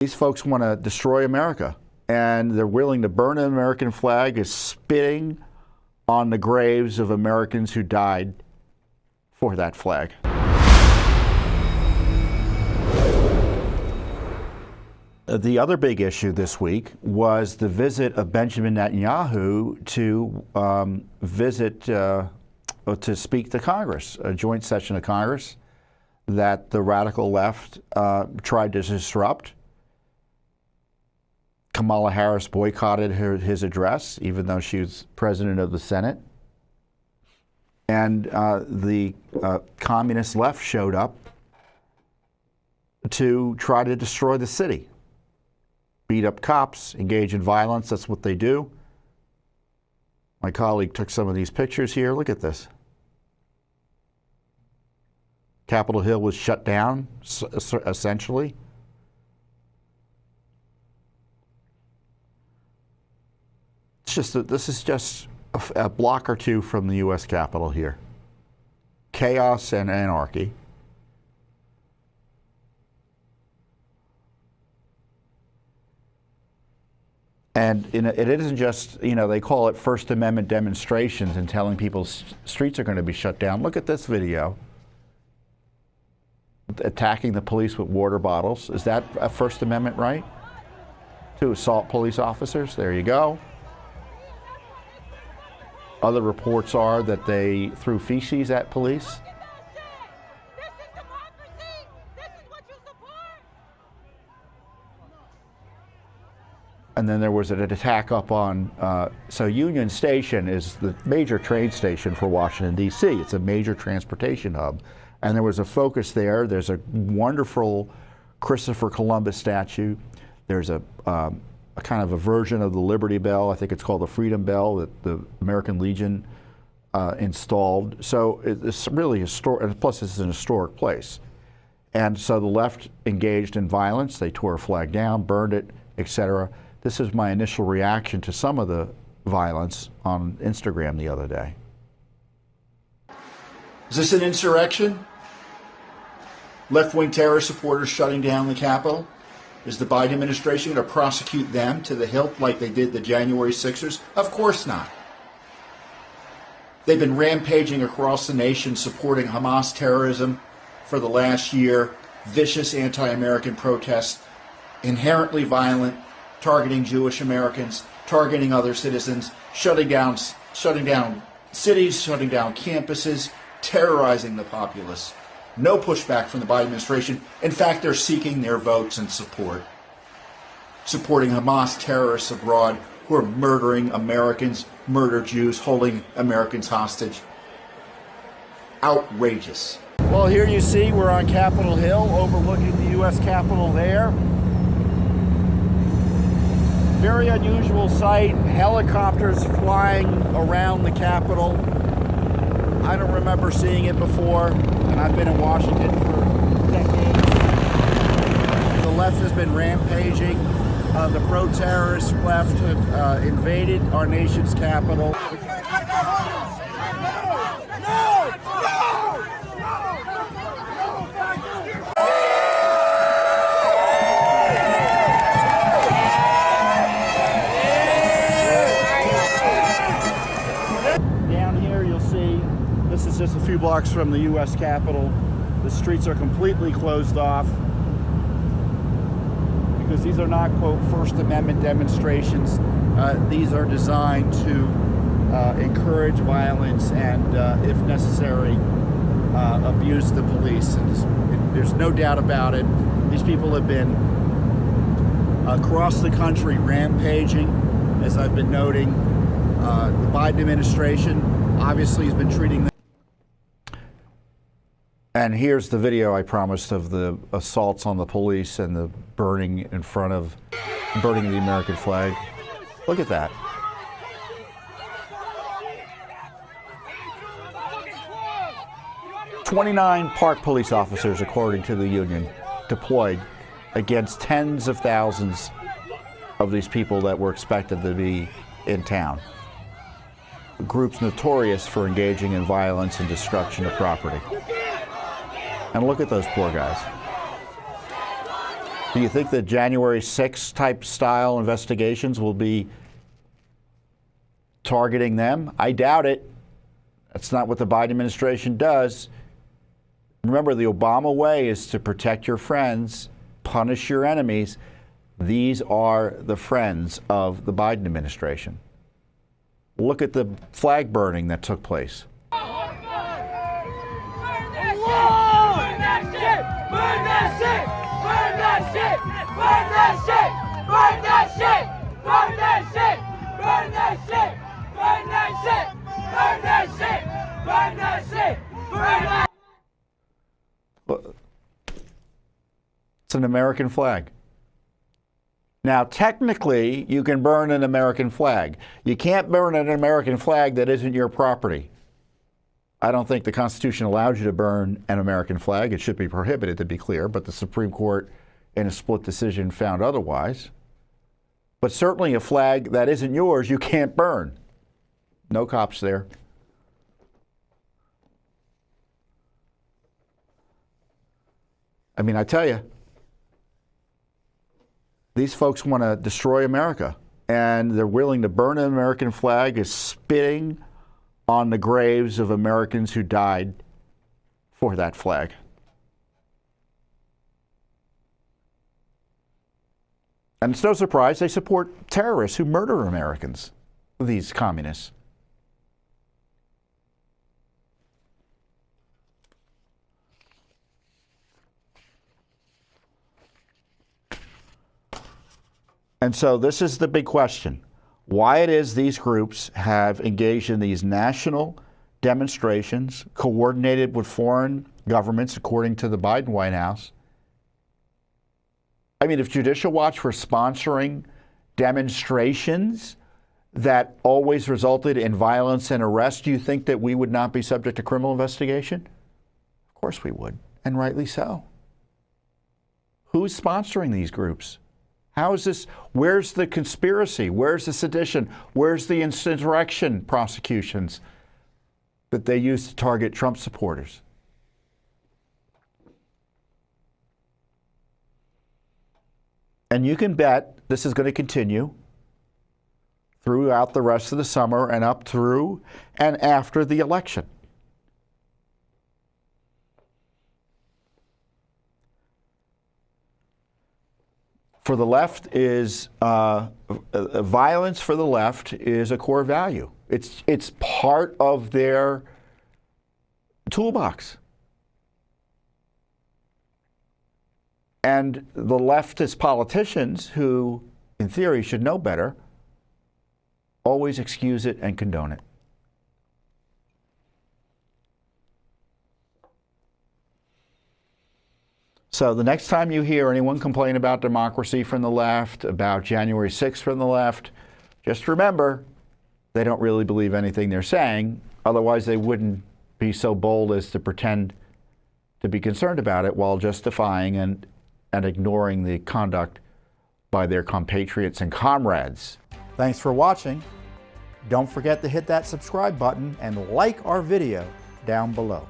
These folks want to destroy America, and they're willing to burn an American flag as spitting on the graves of Americans who died for that flag. The other big issue this week was the visit of Benjamin Netanyahu to speak to Congress, a joint session of Congress that the radical left tried to disrupt. Kamala Harris boycotted his address, even though she was president of the Senate. And the communist left showed up to try to destroy the city. Beat up cops, engage in violence, that's what they do. My colleague took some of these pictures here. Look at this. Capitol Hill was shut down, essentially. This is just a block or two from the U.S. Capitol here. Chaos and anarchy. And it isn't just, they call it First Amendment demonstrations and telling people streets are going to be shut down. Look at this video. Attacking the police with water bottles. Is that a First Amendment right? To assault police officers? There you go. Other reports are that they threw feces at police. This is democracy. This is what you support. And then there was an attack up on, so Union Station is the major train station for Washington, D.C. It's a major transportation hub. And there was a focus there. There's a wonderful Christopher Columbus statue. There's a kind of a version of the Liberty Bell. I think it's called the Freedom Bell that the American Legion installed. So it's really historic, and plus it's an historic place. And so the left engaged in violence. They tore a flag down, burned it, etc. This is my initial reaction to some of the violence on Instagram the other day. Is this an insurrection? Left-wing terror supporters shutting down the Capitol? Is the Biden administration going to prosecute them to the hilt like they did the January 6ers? Of course not. They've been rampaging across the nation supporting Hamas terrorism for the last year, vicious anti-American protests, inherently violent, targeting Jewish Americans, targeting other citizens, shutting down cities, shutting down campuses, terrorizing the populace. No pushback from the Biden administration. In fact, they're seeking their votes and support. Supporting Hamas terrorists abroad who are murdering Americans, murder Jews, holding Americans hostage. Outrageous. Well, here you see we're on Capitol Hill, overlooking the U.S. Capitol there. Very unusual sight. Helicopters flying around the Capitol. I don't remember seeing it before, and I've been in Washington for decades. The left has been rampaging. The pro-terrorist left have invaded our nation's capital. This is just a few blocks from the U.S. Capitol. The streets are completely closed off because these are not, quote, First Amendment demonstrations. These are designed to encourage violence and, if necessary, abuse the police. And there's no doubt about it. These people have been across the country rampaging, as I've been noting. The Biden administration obviously has been treating them. And here's the video I promised of the assaults on the police and the burning of the American flag. Look at that. 29 park police officers, according to the union, deployed against tens of thousands of these people that were expected to be in town. Groups notorious for engaging in violence and destruction of property. And look at those poor guys. Do you think that January 6th type style investigations will be targeting them? I doubt it. That's not what the Biden administration does. Remember, the Obama way is to protect your friends, punish your enemies. These are the friends of the Biden administration. Look at the flag burning that took place. Burn that shit! Burn that shit! Burn that shit! Burn that shit! Burn that shit! Burn that shit! Burn that shit! Burn that shit! Burn that shit! Burn that shit! Burn that. It's an American flag. Now, technically, you can burn an American flag. You can't burn an American flag that isn't your property. I don't think the Constitution allows you to burn an American flag. It should be prohibited, to be clear, but the Supreme Court, in a split decision, found otherwise. But certainly a flag that isn't yours, you can't burn. No cops there. I mean, I tell you, these folks want to destroy America, and they're willing to burn an American flag as spitting on the graves of Americans who died for that flag. And it's no surprise they support terrorists who murder Americans, these communists. And so this is the big question. Why it is these groups have engaged in these national demonstrations coordinated with foreign governments, according to the Biden White House. I mean, if Judicial Watch were sponsoring demonstrations that always resulted in violence and arrest, do you think that we would not be subject to criminal investigation? Of course we would, and rightly so. Who's sponsoring these groups? How is this? Where's the conspiracy? Where's the sedition? Where's the insurrection prosecutions that they use to target Trump supporters? And you can bet this is going to continue throughout the rest of the summer and up through and after the election. For the left is violence. For the left is a core value. It's part of their toolbox. And the leftist politicians, who in theory should know better, always excuse it and condone it. So the next time you hear anyone complain about democracy from the left, about January 6th from the left, just remember, they don't really believe anything they're saying. Otherwise, they wouldn't be so bold as to pretend to be concerned about it while justifying and ignoring the conduct by their compatriots and comrades. Thanks for watching. Don't forget to hit that subscribe button and like our video down below.